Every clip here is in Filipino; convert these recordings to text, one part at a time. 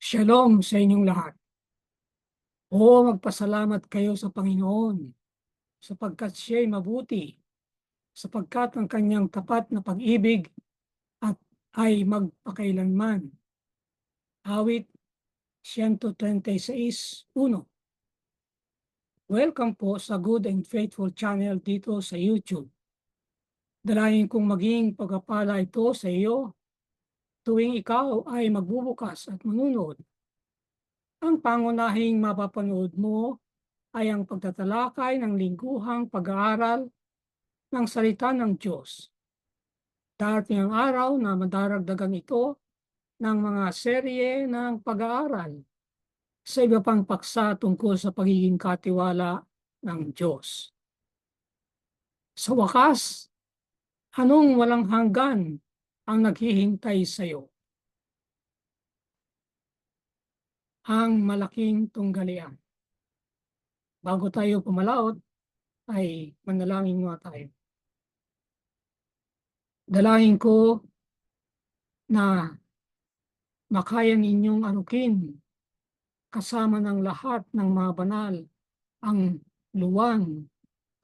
Shalom sa inyong lahat. Oo, magpasalamat kayo sa Panginoon sapagkat siya'y mabuti, sapagkat ang kanyang tapat na pag-ibig at ay magpakailanman. Awit 136:1. Welcome po sa Good and Faithful channel dito sa YouTube. Dalayan kong maging pagpapala ito sa iyo tuwing ikaw ay magbubukas at manunood. Ang pangunahing mapapanood mo ay ang pagtatalakay ng lingguhang pag-aaral ng salita ng Diyos. Darating ang araw na madaragdagan ito ng mga serye ng pag-aaral sa iba pang paksa tungkol sa pagiging katiwala ng Diyos. Sa wakas, anong walang hanggan ang naghihintay sa iyo? Ang malaking tunggalian. Bago tayo pumalaot, ay manalangin nga tayo. Dalangin ko na makaya ninyong arukin kasama ng lahat ng mga banal ang luwang,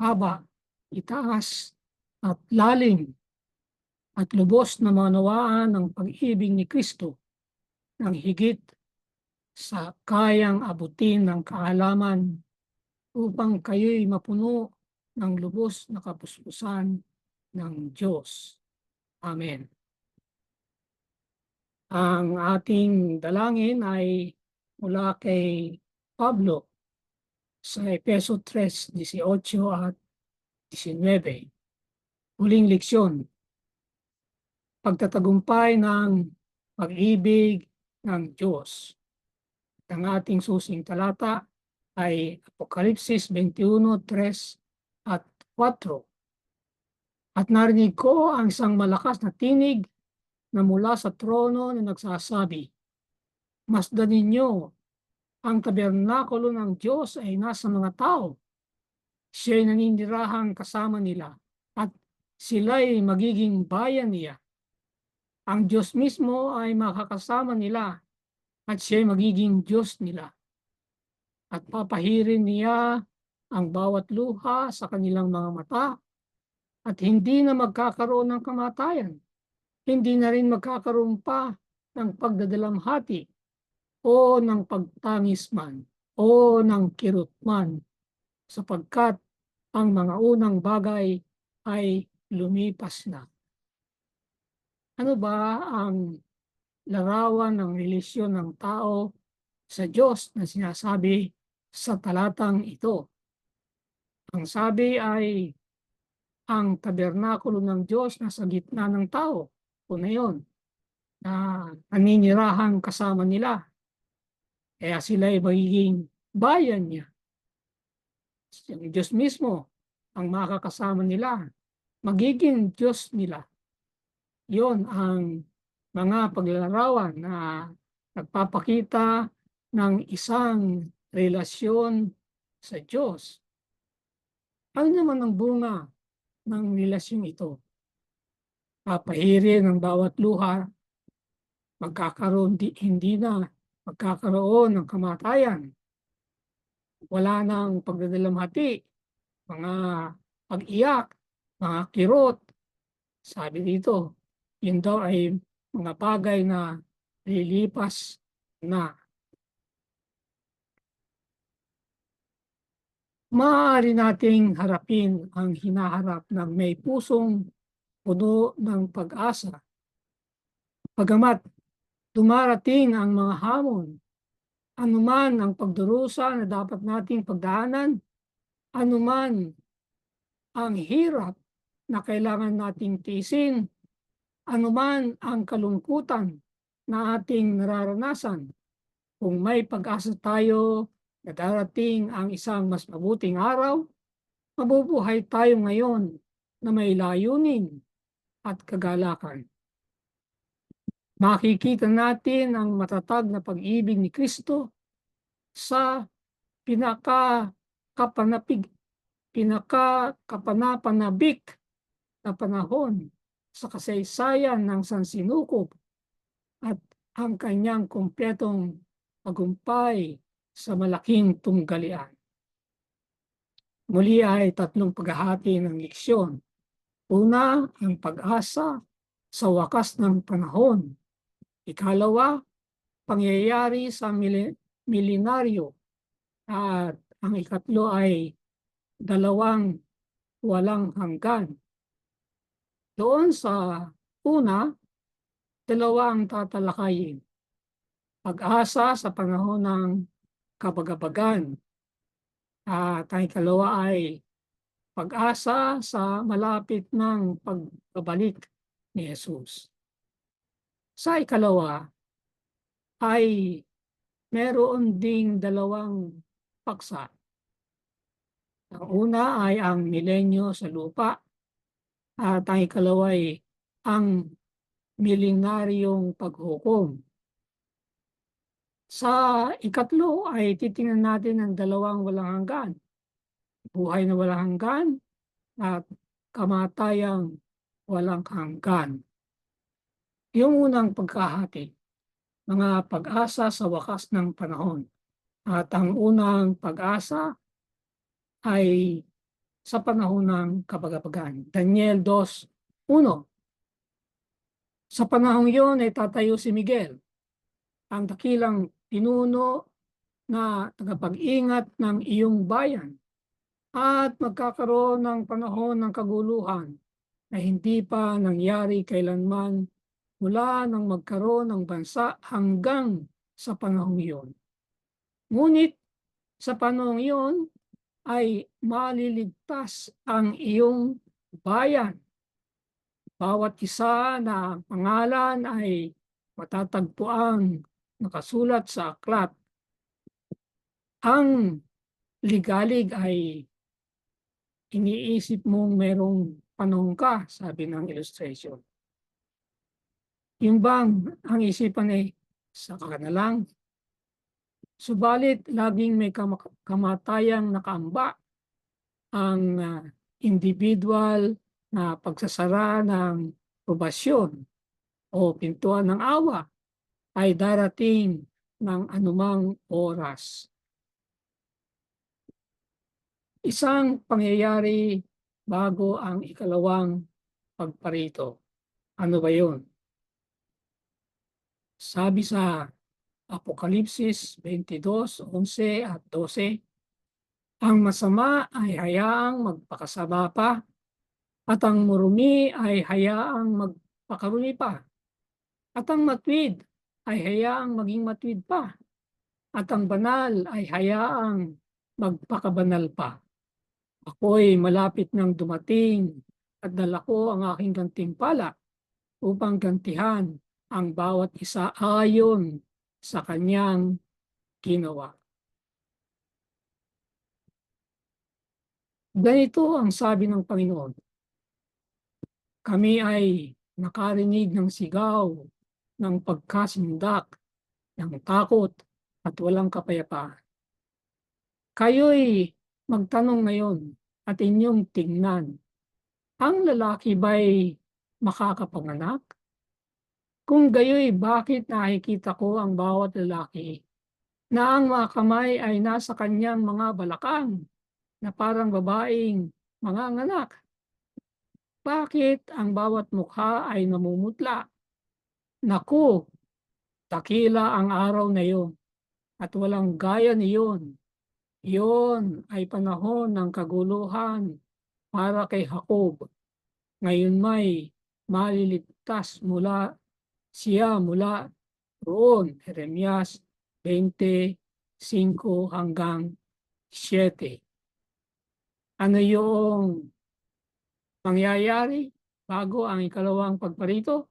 haba, itaas at lalim at lubos na manawaan ng pag-ibig ni Kristo ng higit sa kayang abutin ng kaalaman upang kayo'y mapuno ng lubos na kapuspusan ng Diyos. Amen. Ang ating dalangin ay mula kay Pablo sa Efeso 3:18 at 19. Huling leksyon. Pagtatagumpay ng pag-ibig ng Diyos. Ang ating susing talata ay Apokalipsis 21:3 at 4. At narinig ko ang isang malakas na tinig na mula sa trono na nagsasabi, masdan ninyo, ang tabernakulo ng Diyos ay nasa mga tao. Siya'y naninirahang kasama nila at sila'y magiging bayan niya. Ang Diyos mismo ay makakasama nila at siya'y magiging Diyos nila. At papahirin niya ang bawat luha sa kanilang mga mata at hindi na magkakaroon ng kamatayan. Hindi na rin magkakaroon pa ng pagdadalamhati o ng pagtangis man o ng kirot man sapagkat ang mga unang bagay ay lumipas na. Ano ba ang larawan ng relasyon ng tao sa Diyos na sinasabi sa talatang ito? Ang sabi ay ang tabernakulo ng Diyos nasa gitna ng tao. Una yun, na naninirahan kasama nila. Kaya sila ay magiging bayan niya. Ang Diyos mismo ang makakasama nila. Magiging Diyos nila. Yon ang mga paglalarawan na nagpapakita ng isang relasyon sa Diyos. Ano naman ang bunga ng relasyon ito? Papahirin ng bawat luha, hindi na magkakaroon ng kamatayan. Wala nang pagdadalamhati, mga pag-iyak, mga kirot. Sabi dito, yun daw ay mga bagay na lilipas na. Maaari nating harapin ang hinaharap ng may pusong puno ng pag-asa. Pagamat dumarating ang mga hamon, anuman ang pagdurusa na dapat nating pagdaanan, anuman ang hirap na kailangan nating tiisin, anuman ang kalungkutan na ating nararanasan, kung may pag-asa tayo na darating ang isang mas mabuting araw, mabubuhay tayo ngayon na may layunin at kagalakan. Makikita natin ang matatag na pag-ibig ni Kristo sa pinakakapanapanabik na panahon sa kasaysayan ng sansinukob at ang kanyang kumpletong tagumpay sa malaking tunggalian. Muli ay tatlong paghahati ng leksyon. Una, ang pag-asa sa wakas ng panahon. Ikalawa, pangyayari sa milenaryo. At ang ikatlo ay dalawang walang hanggan. Doon sa una, dalawa ang tatalakayin. Pag-asa sa panahon ng kabagabagan. At ang ikalawa ay pag-asa sa malapit ng pagbabalik ni Jesus. Sa ikalawa ay meron ding dalawang paksa. Ang una ay ang milenyo sa lupa at ang ikalawa ay ang milenaryong paghukom. Sa ikatlo ay titingnan natin ang dalawang walang hanggan. Buhay na walang hanggan at kamatayang walang hanggan. Yung unang pagkahati, mga pag-asa sa wakas ng panahon. At ang unang pag-asa ay sa panahon ng kabagabagan. Daniel 2:1. Sa panahong iyon ay tatayo si Miguel, ang dakilang pinuno na tagapag-ingat ng iyong bayan, at magkakaroon ng panahon ng kaguluhan na hindi pa nangyari kailanman mula nang magkaroon ng bansa hanggang sa panahong iyon. Ngunit sa panahong iyon ay maliligtas ang iyong bayan. Bawat isa na pangalan ay matatagpuan nakasulat sa aklat. Ang ligalig ay iniisip mong merong panahon ka, sabi ng illustration. Yung bang ang isipan ay saka na lang. Subalit laging may kamatayang nakaamba ang individual na pagsasara ng probasyon o pintuan ng awa ay darating ng anumang oras. Isang pangyayari bago ang ikalawang pagparito. Ano ba yun? Sabi sa Apokalipsis 22:11 at 12, ang masama ay hayaang magpakasama pa, at ang marumi ay hayaang magpakarumi pa, at ang matwid ay hayaang maging matwid pa, at ang banal ay hayaang magpakabanal pa. Ako'y malapit nang dumating at dala ko ang aking gantimpala upang gantihan ang bawat isa ayon sa kanyang ginawa. Ganito ang sabi ng Panginoon. Kami ay nakarinig ng sigaw ng pagkasindak, ng takot at walang kapayapaan. Kayo'y magtanong ngayon at inyong tingnan, ang lalaki ba'y makakapanganak? Kung gayoy, bakit nakikita ko ang bawat lalaki na ang mga kamay ay nasa kanyang mga balakang na parang babaeng mga anak? Bakit ang bawat mukha ay namumutla? Naku, takila ang araw na iyon at walang gaya niyon. Iyon ay panahon ng kaguluhan para kay Jacob. Ngayon may maliligtas siya mula roon. Jeremias 20:5 hanggang 7. Ano yung mangyayari bago ang ikalawang pagparito?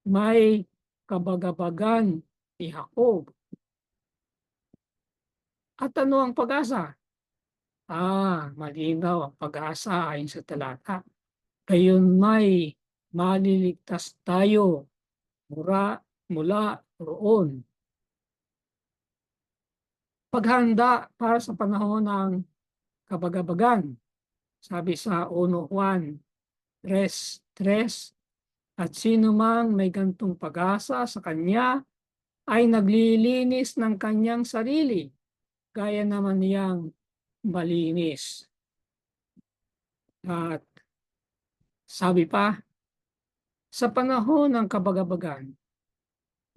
May kabagabagan ni Jacob. At ano ang pag-asa? Malinaw ang pag-asa ayon sa talata. Gayon may maliligtas tayo mula roon. Paghanda para sa panahon ng kabagabagan. Sabi sa 1 Juan 3:3, at sino mang may gantong pag-asa sa kanya ay naglilinis ng kanyang sarili, gaya naman niyang malinis. At sabi pa, sa panahon ng kabagabagan,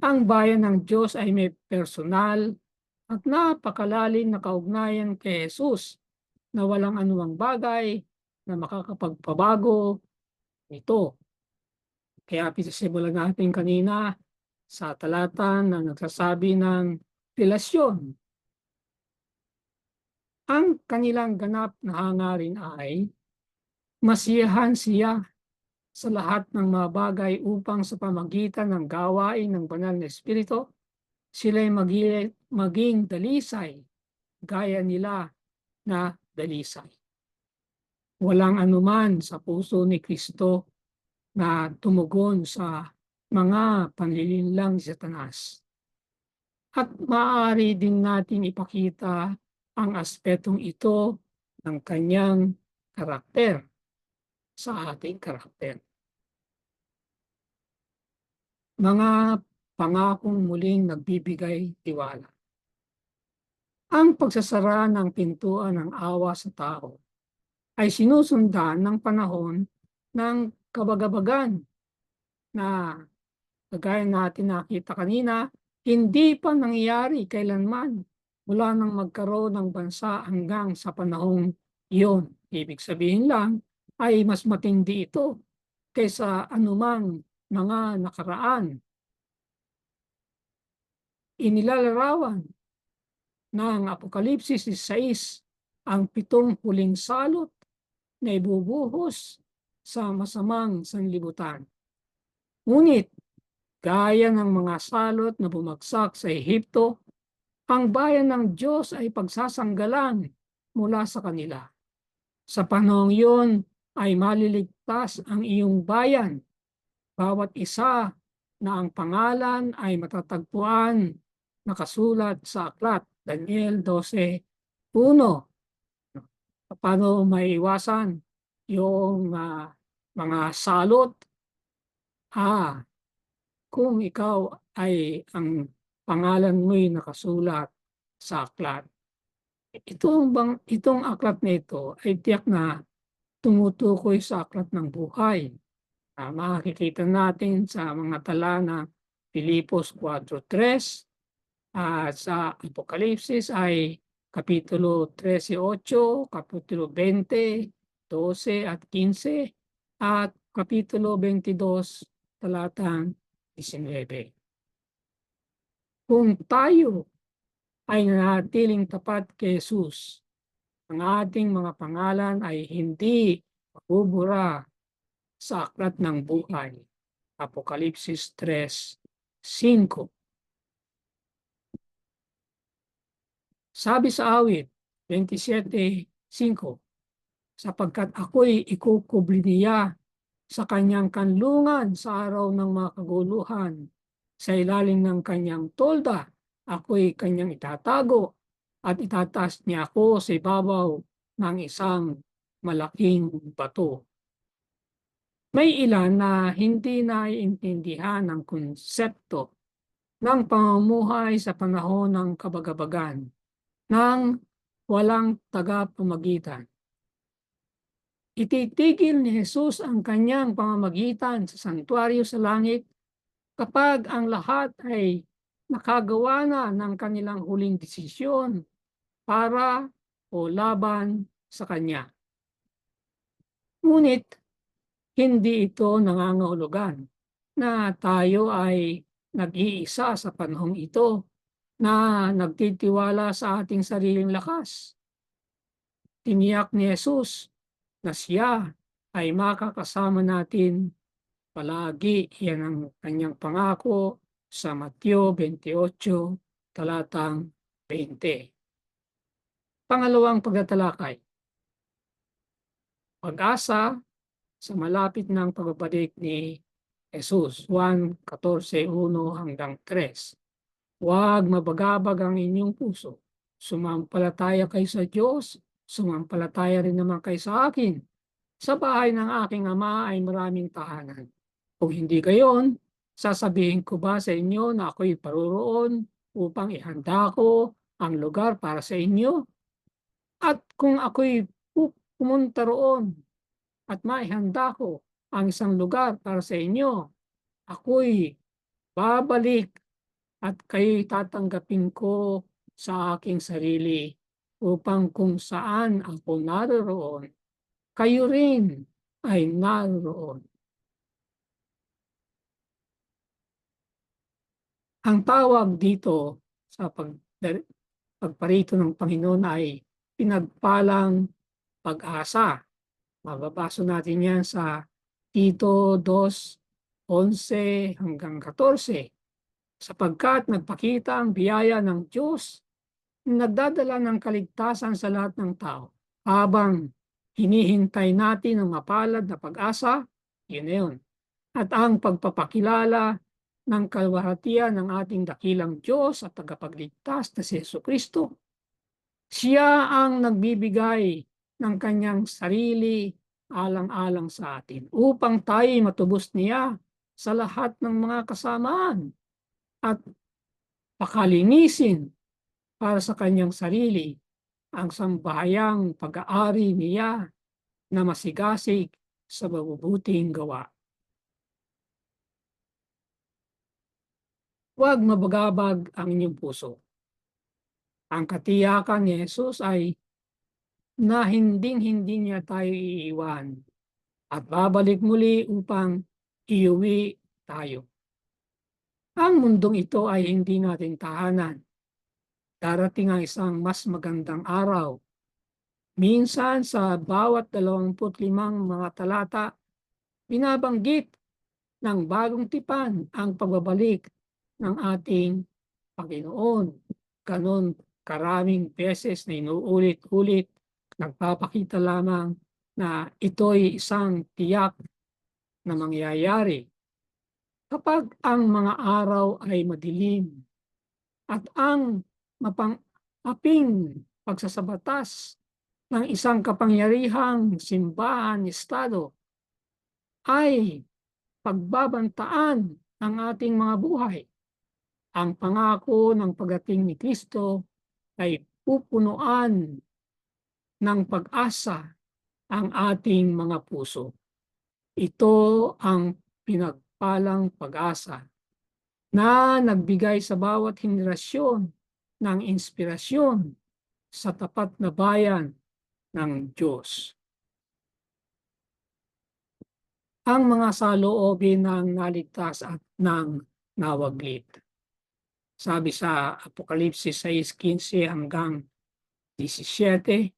ang bayan ng Diyos ay may personal at napakalalim na kaugnayan kay Jesus na walang anumang bagay na makakapagpabago nito. Kaya pinasimulan natin kanina sa talata na nagsasabi ng relasyon. Ang kanilang ganap na hangarin ay masiyahan siya sa lahat ng mga bagay upang sa pamagitan ng gawain ng banal na Espiritu, sila'y maging dalisay gaya nila na dalisay. Walang anuman sa puso ni Kristo na tumugon sa mga panlilinlang ni Satanas. At maaari din natin ipakita ang aspetong ito ng kanyang karakter sa ating karakter. Mga pangakong muling nagbibigay tiwala. Ang pagsasara ng pintuan ng awa sa tao ay sinusundan ng panahon ng kabagabagan na kagaya natin nakita kanina, hindi pa nangyayari kailanman mula nang magkaroon ng bansa hanggang sa panahong iyon. Ibig sabihin lang ay mas matindi ito kaysa anumang mga nakaraan. Inilalarawan ng Apokalipsis 16 ang 7 huling salot na ibubuhos sa masamang sanlibutan. Ngunit, gaya ng mga salot na bumagsak sa Ehipto, ang bayan ng Diyos ay pagsasanggalang mula sa kanila. Sa panahong iyon ay maliligtas ang iyong bayan, bawat isa na ang pangalan ay matatagpuan nakasulat sa aklat. Daniel 12:1. Paano maiwasan yung mga salot? Kung ikaw ay ang pangalan mo'y nakasulat sa aklat. Itong aklat na ito ay tiyak na tumutukoy sa aklat ng buhay. Makikita natin sa mga tala ng Filipos 4:3 at sa Apokalipsis ay Kapitulo 13:8, Kapitulo 20:12 at 15 at Kapitulo 22, talatang 19. Kung tayo ay nanatiling tapat kay Jesus, ang ating mga pangalan ay hindi mabubura sa aklat ng buhay. Apokalipsis 3:5. Sabi sa awit 27:5, sapagkat ako'y ikukubli niya sa kanyang kanlungan sa araw ng mga kaguluhan, sa ilalim ng kanyang tolda, ako'y kanyang itatago at itataas niya ako sa ibabaw ng isang malaking bato. May ilan na hindi naiintindihan ang konsepto ng pamumuhay sa panahon ng kabagabagan ng walang tagapamagitan. Ititigil ni Jesus ang kanyang pamamagitan sa santuaryo sa langit kapag ang lahat ay nakagawa na ng kanilang huling desisyon para o laban sa kanya. Ngunit hindi ito nangangahulugan na tayo ay nag-iisa sa panahong ito na nagtitiwala sa ating sariling lakas. Tiniyak ni Jesus na siya ay makakasama natin palagi. Yan ang kanyang pangako sa Mateo 28, talatang 20. Pangalawang pagtatalakay. Pag-asa sa malapit ng pagbabalik ni Jesus, Juan 14:1-3. Huwag mabagabag ang inyong puso. Sumampalataya kayo sa Diyos, sumampalataya rin naman kayo sa akin. Sa bahay ng aking ama ay maraming tahanan. Kung hindi gayon, Sasabihin ko ba sa inyo na ako'y paroroon upang ihanda ko ang lugar para sa inyo? At kung ako'y pumunta roon at maihanda ko ang isang lugar para sa inyo, ako'y babalik at kayo'y tatanggapin ko sa aking sarili upang kung saan ako naroroon, kayo rin ay naroroon. Ang tawag dito sa pagparito ng Panginoon ay pinagpalang pag-asa. Mababasa natin yan sa Tito 2:11 hanggang 14. Sapagkat nagpakita ang biyaya ng Diyos na nagdadala ng kaligtasan sa lahat ng tao. Habang hinihintay natin ang mapalad na pag-asa, yun na yun. At ang pagpapakilala ng kalwalhatian ng ating dakilang Diyos at tagapagligtas na si Jesucristo. Siya ang nagbibigay ng kanyang sarili alang-alang sa atin upang tayo matubos niya sa lahat ng mga kasamaan at pakalinisin para sa kanyang sarili ang sambahayang pag-aari niya na masigasig sa mabubuting gawa. Huwag mabagabag ang inyong puso. Ang katiyakan ni Jesus ay na hinding-hindi niya tayo iiwan at babalik muli upang iuwi tayo. Ang mundong ito ay hindi natin tahanan. Darating ang isang mas magandang araw. Minsan sa bawat 25 mga talata, binabanggit ng bagong tipan ang pagbabalik ng ating Panginoon. Ganon karaming beses na inuulit-ulit, nagpapakita lamang na ito'y isang tiyak na mangyayari. Kapag ang mga araw ay madilim at ang mapang-aping pagsasabatas ng isang kapangyarihang simbahan estado ay pagbabantaan ng ating mga buhay. Ang pangako ng pagdating ni Kristo ay pupunuan ng pag-asa ang ating mga puso. Ito ang pinagpalang pag-asa na nagbigay sa bawat henerasyon ng inspirasyon sa tapat na bayan ng Diyos. Ang mga saloobin ng naligtas at ng nawaglit. Sabi sa Apokalipsis 6:15 hanggang 17,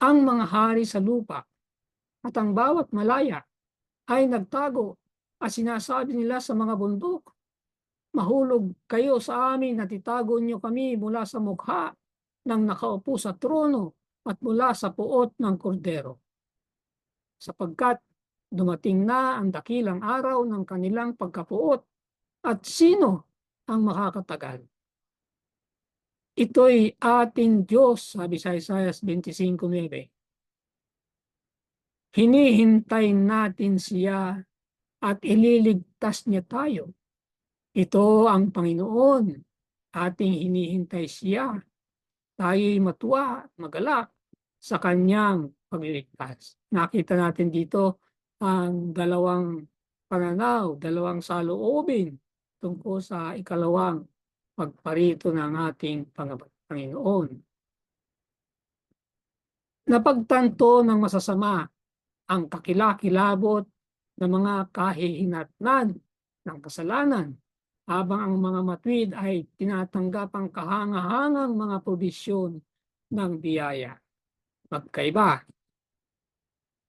ang mga hari sa lupa at ang bawat malaya ay nagtago at sinasabi nila sa mga bundok, mahulog kayo sa amin at itago niyo kami mula sa mukha ng nakaupo sa trono at mula sa puot ng kordero. Sapagkat dumating na ang dakilang araw ng kanilang pagkapuot at sino ang makakatagal? Ito'y ating Diyos, sabi sa Isaiah 25:9. Hinihintay natin siya at ililigtas niya tayo. Ito ang Panginoon, ating hinihintay siya. Tayo'y matuwa, magalak sa kanyang pagliligtas. Nakita natin dito ang dalawang pananaw, dalawang saloobin tungkol sa ikalawang pagparito ng ating Panginoon. Napagtanto ng masasama ang kakilakilabot ng mga kahihinatnan ng kasalanan, habang ang mga matuwid ay tinatanggap ang kahangahangang mga probisyon ng biyaya. Magkaiba.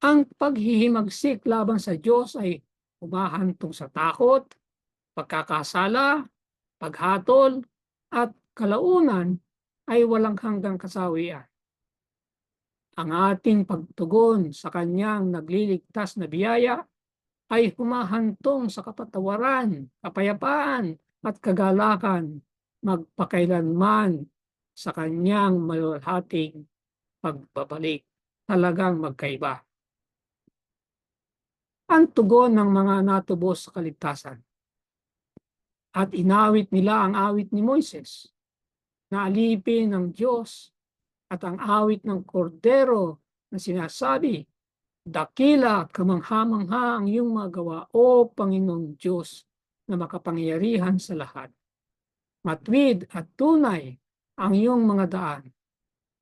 Ang paghihimagsik laban sa Diyos ay humahantong sa takot, pagkakasala, paghatol, at kalaunan ay walang hanggang kasawian. Ang ating pagtugon sa kanyang nagliligtas na biyaya ay humahantong sa kapatawaran, kapayapaan, at kagalakan magpakailanman sa kanyang maluwalhating pagbabalik. Talagang magkaiba. ang tugon ng mga natubos sa kaligtasan. At inawit nila ang awit ni Moises na alipin ng Diyos at ang awit ng kordero na sinasabi, dakila at kamangha-mangha ang iyong magawa, O Panginoong Diyos na makapangyarihan sa lahat. Matwid at tunay ang iyong mga daan.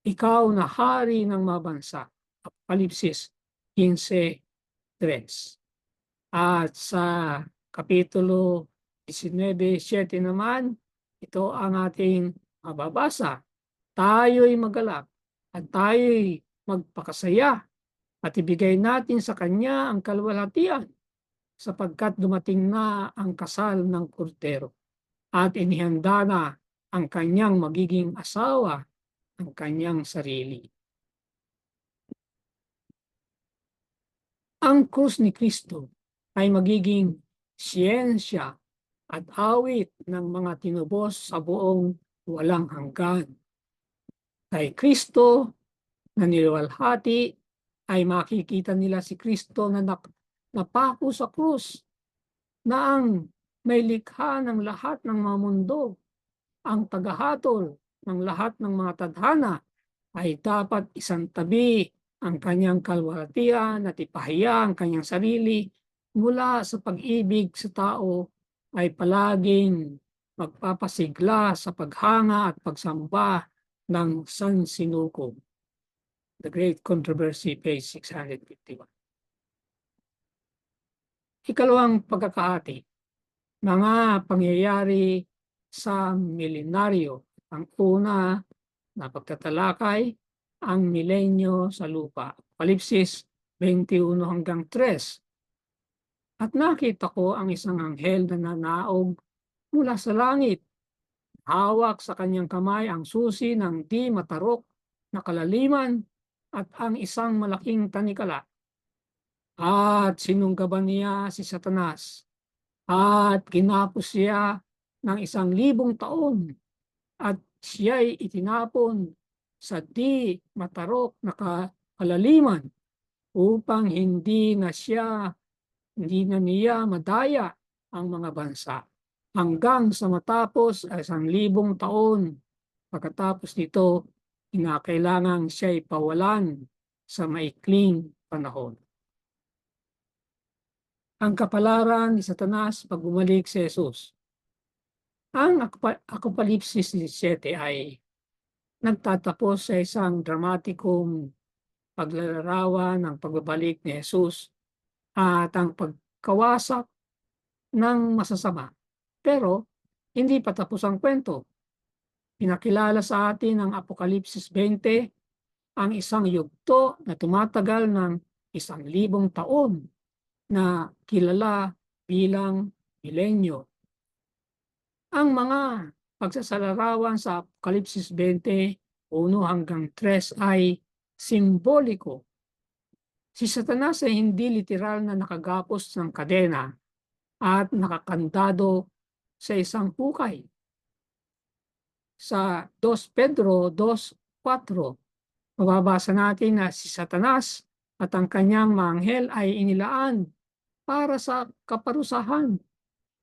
Ikaw na hari ng mga bansa. Apokalipsis 15:3. At sa Kapitulo 19:7 naman, ito ang ating mababasa. Tayo'y magalak at tayo'y magpakasaya at ibigay natin sa Kanya ang kalwalhatian sapagkat dumating na ang kasal ng Kordero at inihanda na ang Kanyang magiging asawa, ang Kanyang sarili. Ang krus ni Kristo ay magiging siyensya at awit ng mga tinubos sa buong walang hanggan. Kay Kristo na niluwalhati ay makikita nila si Kristo na napako sa krus na ang may likha ng lahat ng mga mundo, ang tagahatol ng lahat ng mga tadhana ay dapat isantabi ang kanyang kalwalhatian at ipahiya ang kanyang sarili mula sa pag-ibig sa tao ay palaging magpapasigla sa paghanga at pagsamba ng sansinukob. The Great Controversy, page 651. Ikalawang pagkakahati, mga pangyayari sa milenaryo. Ang una na pagtatalakay, ang milenyo sa lupa. Apokalipsis 21:3. At nakita ko ang isang anghel na nanaog mula sa langit. Hawak sa kanyang kamay ang susi ng di matarok na kalaliman at ang isang malaking tanikala. At sinunggaban niya si Satanas at ginapos siya ng 1,000 taon at siya'y itinapon sa di matarok na kalaliman upang hindi na niya madaya ang mga bansa hanggang sa matapos ay 1,000 taon. Pagkatapos nito, kinakailangang siya'y pawalan sa maikling panahon. Ang kapalaran ni Satanas pag bumalik si Jesus. Ang Apokalipsis 17 ay nagtatapos sa isang dramatikong paglalarawan ng pagbabalik ni Jesus at ang pagkawasak ng masasama. Pero hindi pa tapos ang kwento. Pinakilala sa atin ng Apokalipsis 20 ang isang yugto na tumatagal ng 1,000 taon na kilala bilang milenyo. Ang mga pagsasalarawan sa Apokalipsis 20:1-3 ay simboliko. Si Satanas ay hindi literal na nakagapos ng kadena at nakakandado sa isang hukay. Sa 2 Pedro 2:4, mababasa natin na si Satanas at ang kanyang mga anghel ay inilaan para sa kaparusahan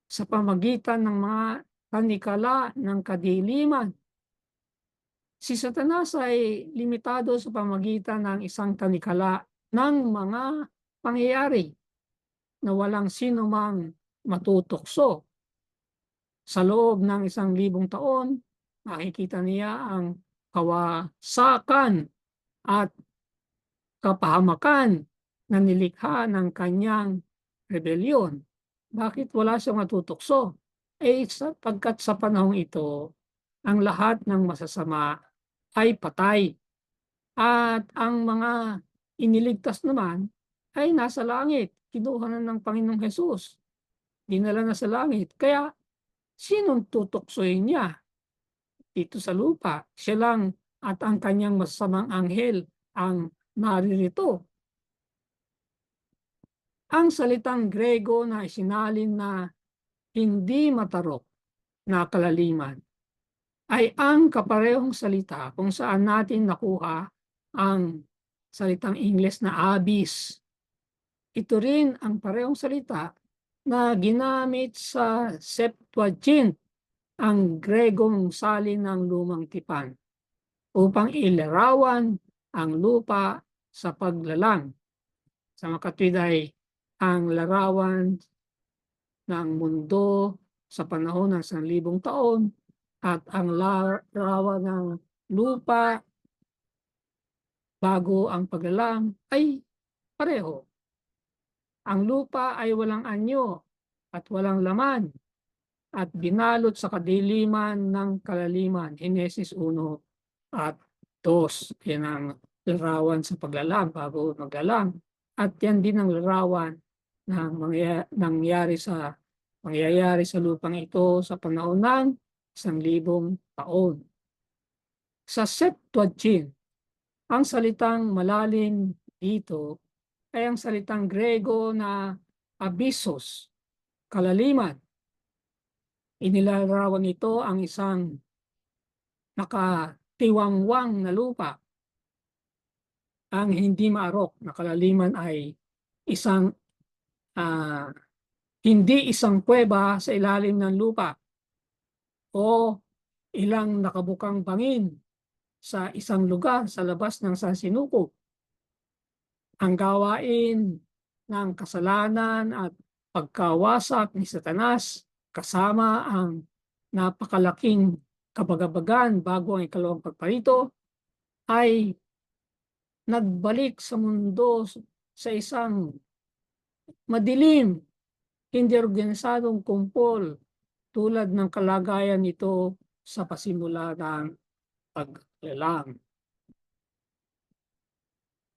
sa pamagitan ng mga tanikala ng kadiliman. Si Satanas ay limitado sa pamagitan ng isang tanikala ng mga pangyayari na walang sino mang matutokso. Sa loob ng 1,000 taon, makikita niya ang kawasakan at kapahamakan na nilikha ng kanyang rebelyon. Bakit wala siyang matutokso? Sapagkat sa panahong ito, ang lahat ng masasama ay patay. At ang mga iniligtas naman ay nasa langit. Kinuha na ng Panginoong Hesus. Dinala na sa langit. Kaya, sinong tutoksoin niya? Dito sa lupa, siya lang at ang kanyang masasamang anghel ang naririto. Ang salitang Grego na isinalin na hindi matarok na kalaliman ay ang kaparehong salita kung saan natin nakuha ang salitang Ingles na abyss. ito rin ang parehong salita na ginamit sa Septuagint, ang Gregong salin ng lumang tipan, upang ilarawan ang lupa sa paglalang. Sa makatwid ay ang larawan ng mundo sa panahon ng 1,000 taon at ang larawan ng lupa bago ang paglalang ay pareho. Ang lupa ay walang anyo at walang laman at binalot sa kadiliman ng kalaliman. Henesis 1 at 2. Yan ang larawan sa paglalang bago maglalang. At yan din ang larawan na mangyayari sa lupang ito sa panahon ng 1,000 taon. Sa Septuagint, ang salitang malalim dito ay ang salitang Grego na abyssos, kalaliman. Inilalarawan ito ang isang nakatiwangwang na lupa. Ang hindi maarok na kalaliman ay hindi isang kuweba sa ilalim ng lupa o ilang nakabukang bangin sa isang lugar sa labas ng sansinukob. Ang gawain ng kasalanan at pagkawasak ni Satanas kasama ang napakalaking kabagabagan bago ang ikalawang pagparito ay nagbalik sa mundo sa isang madilim, hindi organisadong kumpol tulad ng kalagayan nito sa pasimula ng paglalang.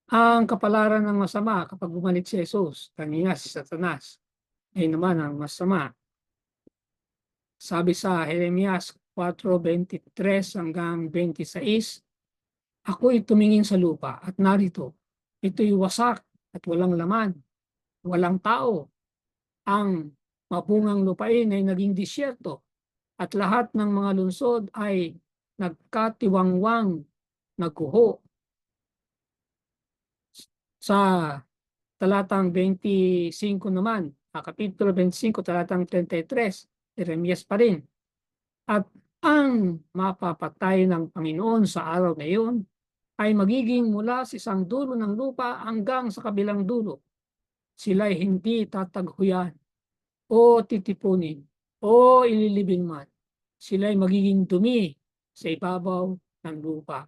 Ang kapalaran ng masama kapag bumalik si Jesus, kanina si Satanas, ay naman ang masama. Sabi sa Jeremias 4:23 hanggang 26, ako'y tumingin sa lupa at narito, ito'y wasak at walang laman, walang tao. Ang mabungang lupain ay naging disyerto at lahat ng mga lungsod ay nagkatiwangwang, nagguho. Sa talatang 25 naman, kapitulo 25, talatang 33, Jeremias pa rin. At ang mapapatay ng Panginoon sa araw na iyon ay magiging mula sa isang dulo ng lupa hanggang sa kabilang dulo. Sila'y hindi tataghuyan o titipunin o ililibing man. Sila'y magiging dumi sa ibabaw ng lupa.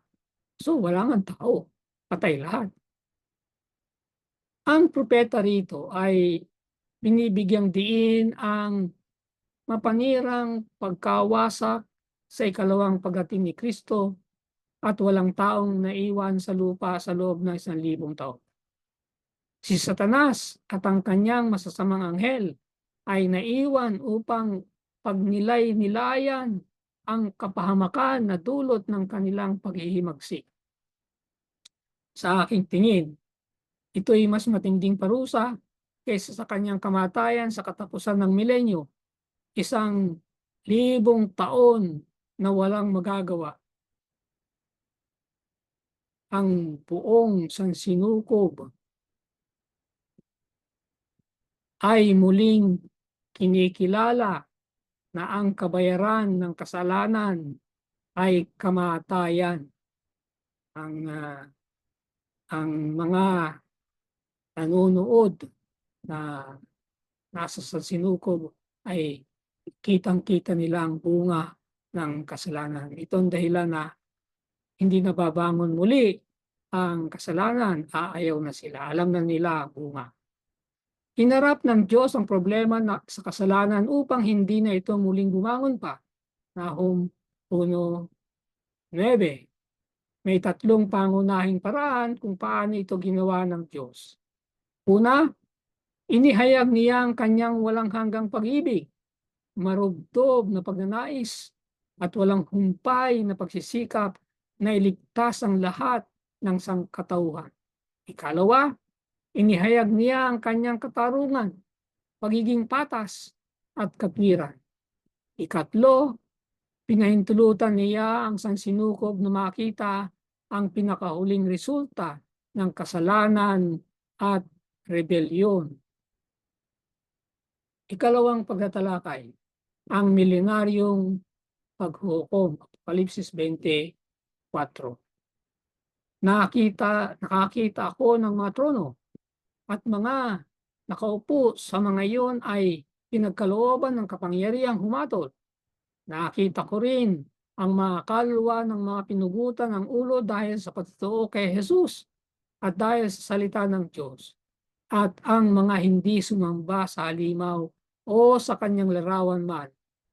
So wala nga tao, patay lahat. Ang propeta rito ay binibigyang diin ang mapanirang pagkawasak sa ikalawang pagdating ni Kristo at walang taong naiwan sa lupa sa loob ng 1,000 taon. Si Satanas at ang kanyang masasamang anghel ay naiwan upang pagnilay-nilayan ang kapahamakan na dulot ng kanilang paghihimagsik. Sa aking tingin, ito'y mas matinding parusa kaysa sa kanyang kamatayan sa katapusan ng milenyo, 1,000 taon na walang magagawa. Ang buong sansinukob ay muling kinikilala na ang kabayaran ng kasalanan ay kamatayan. Ang mga nanonood na nasa sansinukob ay kitang-kita nila ang bunga ng kasalanan. Ito ang dahilan na hindi nababangon muli ang kasalanan, aayaw na sila. Alam na nila ang bunga. Hinarap ng Diyos ang problema sa kasalanan upang hindi na ito muling bumangon pa. Nahum 1:9. May 3 pangunahing paraan kung paano ito ginawa ng Diyos. Una, inihayag niya ang kanyang walang hanggang pag-ibig, marubdob na pagnanais, at walang humpay na pagsisikap na iligtas ang lahat ng sangkatauhan. Ikalawa, inihayag niya ang kanyang katarungan, pagiging patas at katwiran. Ikatlo, pinahintulutan niya ang sansinukob na makita ang pinakahuling resulta ng kasalanan at rebelyon. Ikalawang pagtatalakay, ang milenaryong paghukom, Apokalipsis 24. Nakakita ako ng mga trono at mga nakaupo sa mga iyon ay pinagkalooban ng kapangyarihang humatol. Nakita ko rin ang mga kaluluwa ng mga pinugutan ng ulo dahil sa pagtotoo kay Jesus at dahil sa salita ng Diyos, at ang mga hindi sumamba sa halimaw o sa kanyang larawan man,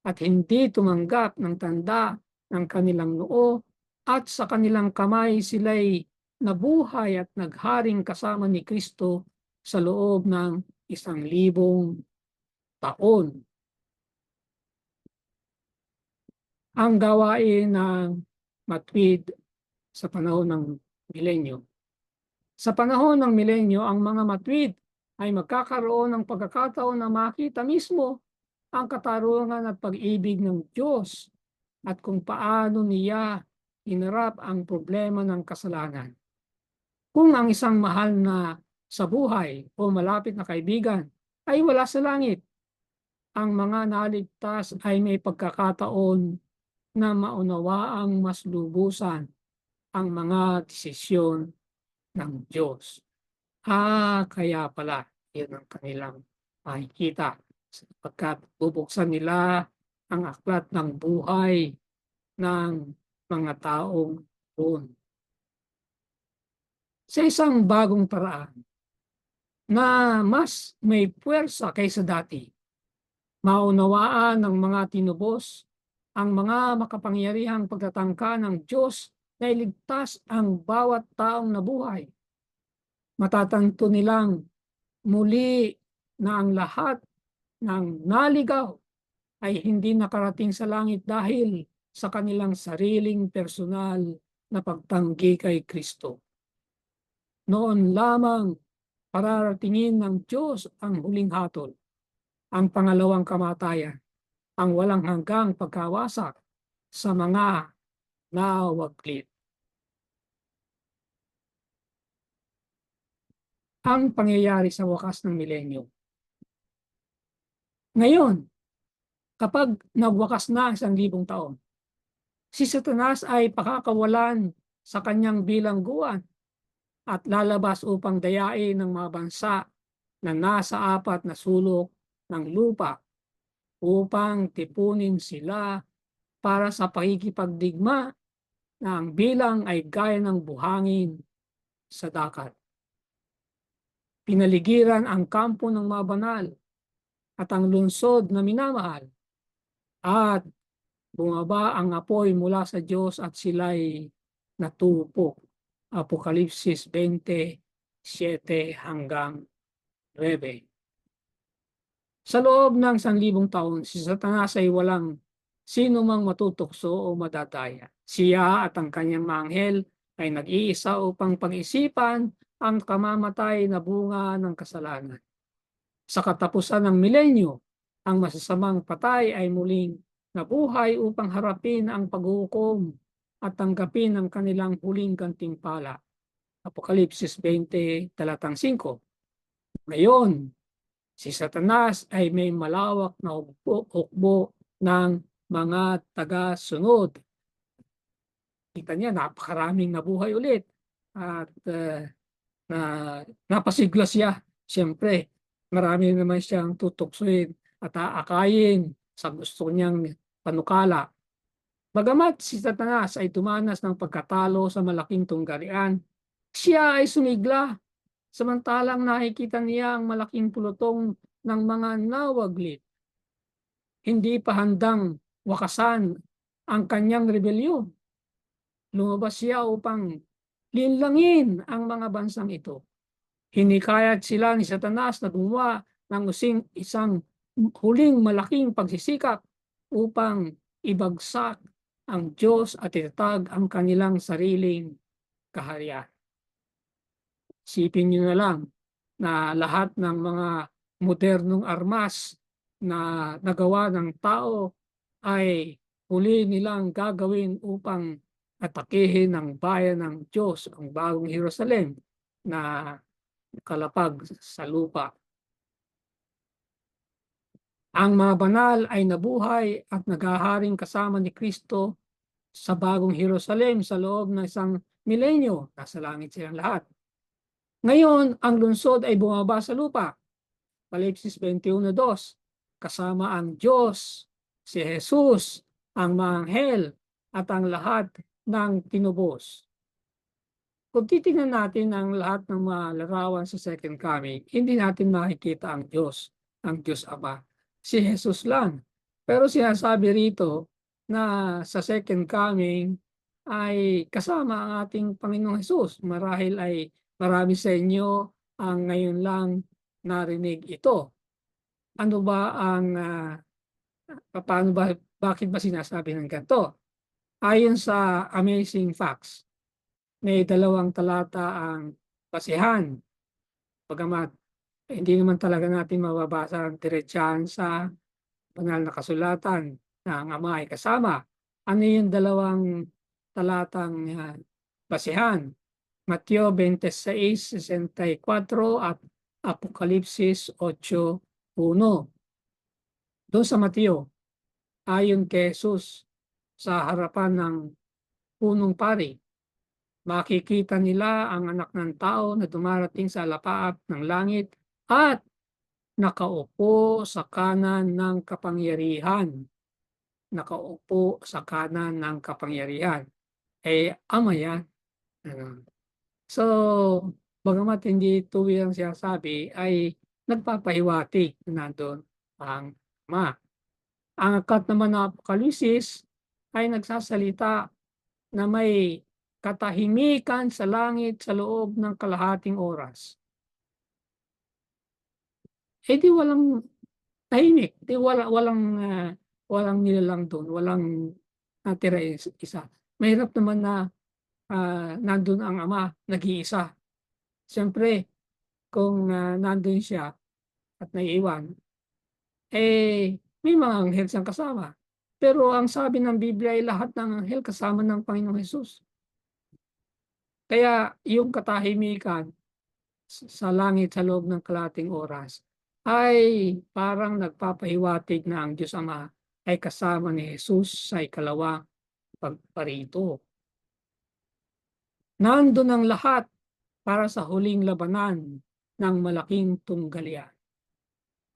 at hindi tumanggap ng tanda ng kanilang noo, at sa kanilang kamay sila'y nabuhay at nagharing kasama ni Kristo sa loob ng 1,000 taon. Ang gawain ng matuwid sa panahon ng milenyo. Sa panahon ng milenyo, ang mga matuwid ay magkakaroon ng pagkakataon na makita mismo ang katarungan at pag-ibig ng Diyos at kung paano niya hinarap ang problema ng kasalanan. Kung ang isang mahal na sa buhay o malapit na kaibigan ay wala sa langit, ang mga naligtas ay may pagkakataon na maunawaang mas lubusan ang mga desisyon ng Diyos. Kaya pala, yun ang kanilang makikita sapagkat bubuksan nila ang aklat ng buhay ng mga taong roon. Sa isang bagong paraan na mas may puwersa kaysa dati, maunawaan ng mga tinubos ang mga makapangyarihang pagtatangka ng Diyos na iligtas ang bawat taong nabuhay. Matatanto nilang muli na ang lahat ng naligaw ay hindi nakarating sa langit dahil sa kanilang sariling personal na pagtanggi kay Kristo. Noon lamang pararatingin ng Diyos ang huling hatol, ang pangalawang kamatayan, ang walang hanggang pagkawasak sa mga nawaglit. Ang pangyayari sa wakas ng milenyo. Ngayon, kapag nagwakas na ang 1,000 taon, si Satanas ay pakakawalan sa kanyang bilangguan at lalabas upang dayain ng mga bansa na nasa 4 na sulok ng lupa upang tipunin sila para sa pakikipagdigma na ang bilang ay gaya ng buhangin sa dagat. Pinaligiran ang kampo ng mga banal at ang lungsod na minamahal, at bumaba ang apoy mula sa Diyos at sila'y natupok. Apokalipsis 27:9. Sa loob ng 1,000 taon, si Satanas ay walang sino mang matutukso o madadaya. Siya at ang kanyang mga anghel ay nag-iisa upang pag-isipan ang kamamatay na bunga ng kasalanan. Sa katapusan ng milenyo, ang masasamang patay ay muling nabuhay upang harapin ang paghukom at tanggapin ang kanilang huling gantimpala. Apokalipsis 20:5. Ngayon, si Satanas ay may malawak na hukbo ng mga taga-sunod. Kita niya, napakaraming nabuhay ulit at na napasigla siya. Siyempre, marami naman siyang tutuksoin at aakayin sa gusto niyang panukala. Bagamat si Satanas ay tumanas ng pagkatalo sa malaking tunggalian, siya ay sumigla, samantalang nakikita niya ang malaking pulutong ng mga nawaglit. Hindi pa handang wakasan ang kanyang rebelyon. Lumabas siya upang linlangin ang mga bansang ito. Hinikayat sila ni Satanas na gumawa ng isang huling malaking pagsisikap upang ibagsak ang Diyos at itatag ang kanilang sariling kaharian. Isipin niyo na lang na lahat ng mga modernong armas na nagawa ng tao ay huli nilang gagawin upang atakehin ang bayan ng Diyos, ang bagong Jerusalem na kalapag sa lupa. Ang mga banal ay nabuhay at naghaharing kasama ni Kristo sa bagong Jerusalem sa loob ng isang milenyo. Nasa langit silang lahat. Ngayon, ang lungsod ay bumaba sa lupa. Apocalipsis 21:2. Kasama ang Diyos, si Jesus, ang mga anghel, at ang lahat ng tinubos. Kung titingnan natin ang lahat ng mga larawan sa second coming, hindi natin makikita ang Diyos Ama. Si Jesus lang. Pero sinasabi rito na sa second coming ay kasama ang ating Panginoong Jesus. Marahil ay marami sa inyo ang ngayon lang narinig ito. Ano ba ang, paano ba, bakit ba sinasabi ng ganito? Ayon sa Amazing Facts, may 2 talata ang basihan. Bagamat hindi naman talaga natin mababasa ang diretsahan sa banal na kasulatan na ang Ama ay kasama. Ano yung 2 talatang basihan? Mateo 26:64 at Apokalipsis 8:1. Doon sa Mateo, ayon kay Jesus sa harapan ng punong pari, makikita nila ang anak ng tao na dumarating sa alapaap ng langit at nakaupo sa kanan ng kapangyarihan. Nakaupo sa kanan ng kapangyarihan. Ama yan. So, bagamat hindi tuwid ang sinasabi, ay nagpapahiwatig na nandun ang Ama. Ang aklat naman ng Apokalipsis ay nagsasalita na may katahimikan sa langit sa loob ng kalahating oras. Di walang tahimik, walang nilalang doon, walang natira isa. Mahirap naman na nandun ang Ama, nag-iisa. Siyempre, kung nandun siya at naiiwan, may mga anghel siyang kasama. Pero ang sabi ng Biblia ay lahat ng anghel kasama ng Panginoong Hesus. Kaya yung katahimikan sa langit sa loob ng kalahating oras ay parang nagpapahiwatig na ang Diyos Ama ay kasama ni Jesus sa ikalawang pagparito. Nandun ang lahat para sa huling labanan ng malaking tunggalian.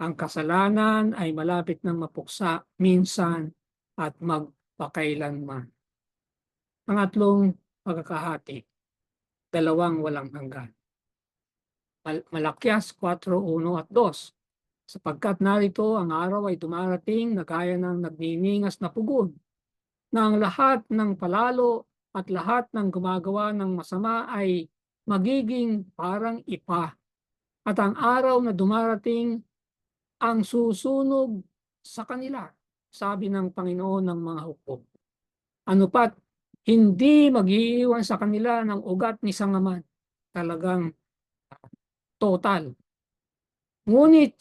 Ang kasalanan ay malapit ng mapuksa minsan at magpakailanman. Pangatlong pagkakahati, 2 walang hanggan. Malakyas 4:1 at 2. Sapagkat narito ang araw ay dumarating na gaya ng nagniningas na pugon, na ang lahat ng palalo at lahat ng gumagawa ng masama ay magiging parang ipa. At ang araw na dumarating ang susunog sa kanila, sabi ng Panginoon ng mga hukbo. Ano pat, hindi mag-iiwan sa kanila ng ugat ni sangaman. Talagang total. Ngunit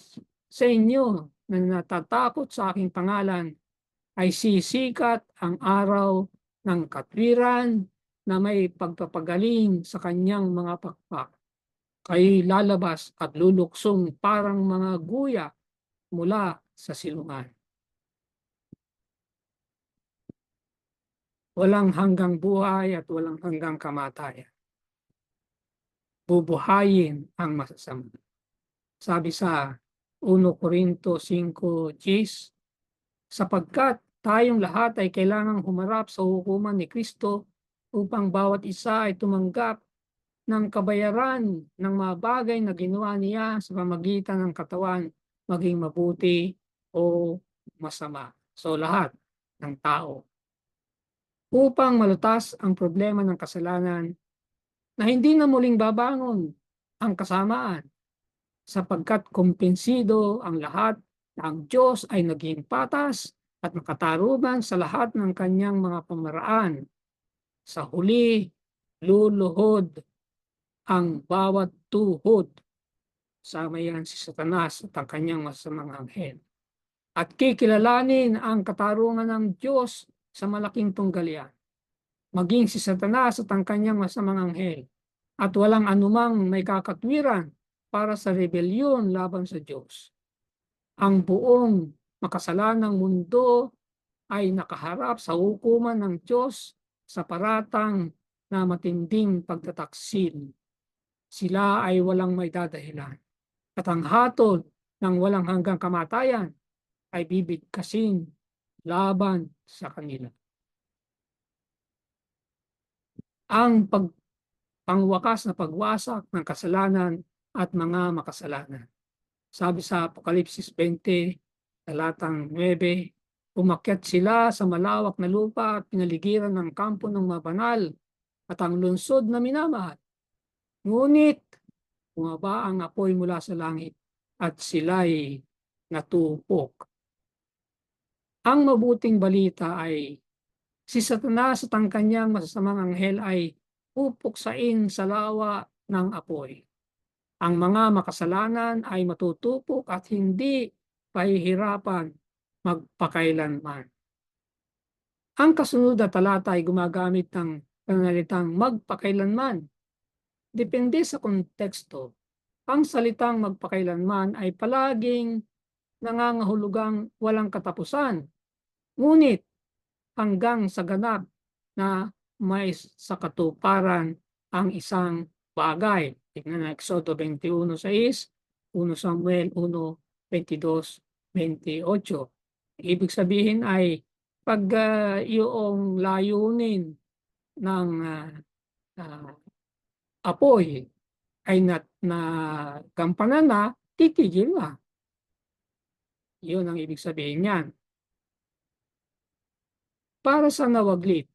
sa inyo na natatakot sa aking pangalan ay sisikat ang araw ng katwiran na may pagpapagaling sa kanyang mga pakpak. Kayo'y lalabas at luluksong parang mga guya mula sa silungan. Walang hanggang buhay at walang hanggang kamatayan. Bubuhayin ang masasama. Sabi sa 1 Corinto 5:10, sapagkat tayong lahat ay kailangang humarap sa hukuman ni Kristo upang bawat isa ay tumanggap ng kabayaran ng mga bagay na ginawa niya sa pamamagitan ng katawan, maging mabuti o masama. So lahat ng tao. Upang malutas ang problema ng kasalanan na hindi na muling babangon ang kasamaan, sapagkat kumpensido ang lahat na ang Diyos ay naging patas at makatarungan sa lahat ng kanyang mga pamaraan. Sa huli, luluhod ang bawat tuhod. Sama yan si Satanas at ang kanyang masamang anghel. At kikilalanin ang katarungan ng Diyos sa malaking tunggalian. Maging si Satanas at ang kanyang masamang anghel. At walang anumang may kakatwiran para sa rebelyon laban sa Diyos. Ang buong makasalanang mundo ay nakaharap sa hukuman ng Diyos sa paratang na matinding pagtataksil. Sila ay walang may dadahilan. At ang hatol ng walang hanggang kamatayan ay bibigkasin laban sa kanila. Ang pangwakas na pagwasak ng kasalanan at mga makasalanan. Sabi sa Apokalipsis 20, talatang 9, umakyat sila sa malawak na lupa at pinaligiran ng kampo ng mabanal at ang lungsod na minamahal. Ngunit bumaba ang apoy mula sa langit at sila'y natupok. Ang mabuting balita ay si Satanas at ang kanyang masasamang anghel ay pupuksain sa lawa ng apoy. Ang mga makasalanan ay matutupok at hindi pahihirapan magpakailanman. Ang kasunod na talata ay gumagamit ng panalitang magpakailanman. Depende sa konteksto. Ang salitang magpakailanman ay palaging nangangahulugang walang katapusan. Ngunit hanggang sa ganap na may sa katuparan ang isang bagay. Tingnan na Exodo 21:6, 1 Samuel 1:22-28. Ibig sabihin ay pag yung layunin ng apoy ay na gampanan na, titigil na. Yun ang ibig sabihin niyan. Para sa nawaglit,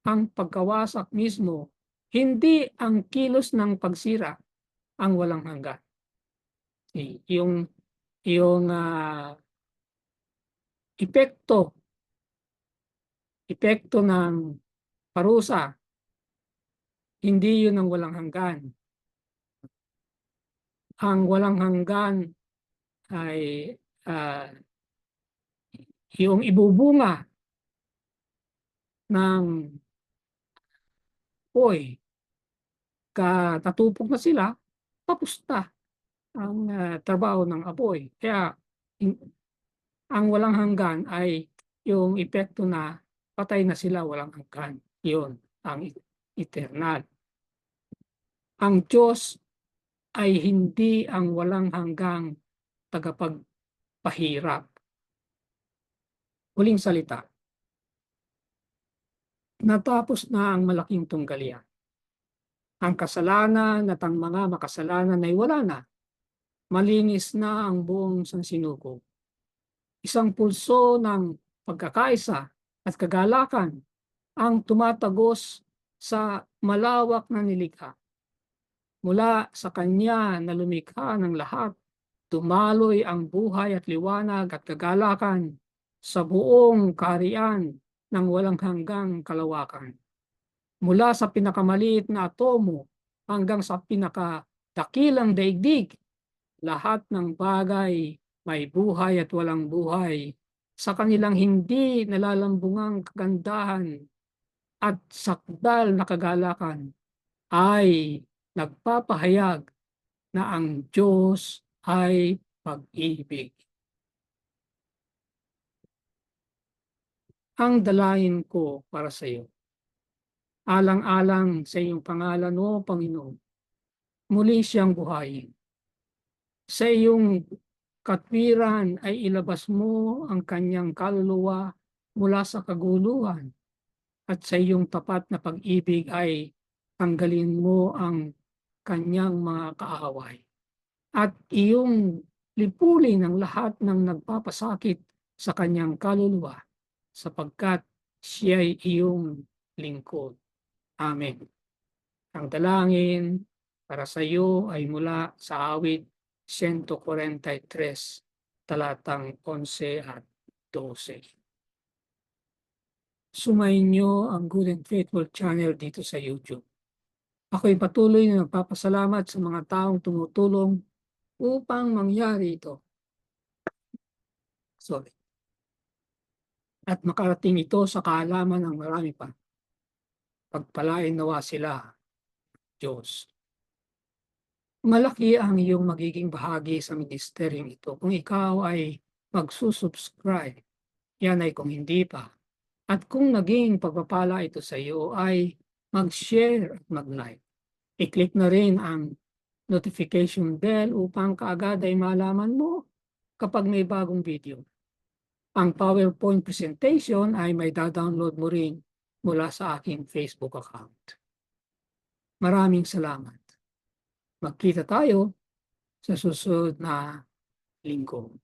ang pagkawasak mismo, hindi ang kilos ng pagsira ang walang hanggan. Yung epekto ng parusa, hindi yun ang walang hanggan. Ang walang hanggan ay yung ibubunga ng apoy. Tatupok na sila, tapos na ang trabaho ng apoy. Kaya ang walang hanggan ay yung epekto na patay na sila walang hanggan. Yun ang eternal. Ang Diyos ay hindi ang walang hanggang tagapagpahirap. Huling salita. Natapos na ang malaking tunggalian. Ang kasalanan at ang mga makasalanan ay wala na. Malinis na ang buong sansinukob. Isang pulso ng pagkakaisa at kagalakan ang tumatagos sa malawak na nilikha. Mula sa Kanya na lumikha ng lahat, dumaloy ang buhay at liwanag at kagalakan sa buong kaharian ng walang hanggang kalawakan. Mula sa pinakamaliit na atomo hanggang sa pinakadakilang daigdig, lahat ng bagay may buhay at walang buhay. Sa kanilang hindi nalalambungang kagandahan at sakdal na kagalakan ay nagpapahayag na ang Diyos ay pag-ibig. Ang dalangin ko para sa iyo, alang-alang sa iyong pangalan o Panginoon, muli siyang buhayin. Sa iyong katwiran ay ilabas mo ang kanyang kaluluwa mula sa kaguluhan at sa iyong tapat na pag-ibig ay tanggalin mo ang kanyang mga kaaway. At iyong lipulin ang lahat ng nagpapasakit sa kanyang kaluluwa sapagkat siya'y iyong lingkod. Amen. Ang dalangin para sa iyo ay mula sa awit 143, talatang 11 at 12. Sumayin niyo ang Good and Faithful channel dito sa YouTube. Ako'y patuloy na nagpapasalamat sa mga taong tumutulong upang mangyari ito. At makarating ito sa kaalaman ng marami pa. Pagpalain nawa sila, Diyos. malaki ang iyong magiging bahagi sa ministeryong ito kung ikaw ay magsusubscribe. Yan ay kung hindi pa. At kung naging pagpapala ito sa iyo ay mag-share at mag-like. I-click na rin ang notification bell upang kaagad ay malaman mo kapag may bagong video. Ang PowerPoint presentation ay may download mo rin mula sa aking Facebook account. Maraming salamat. Magkita tayo sa susunod na linggo.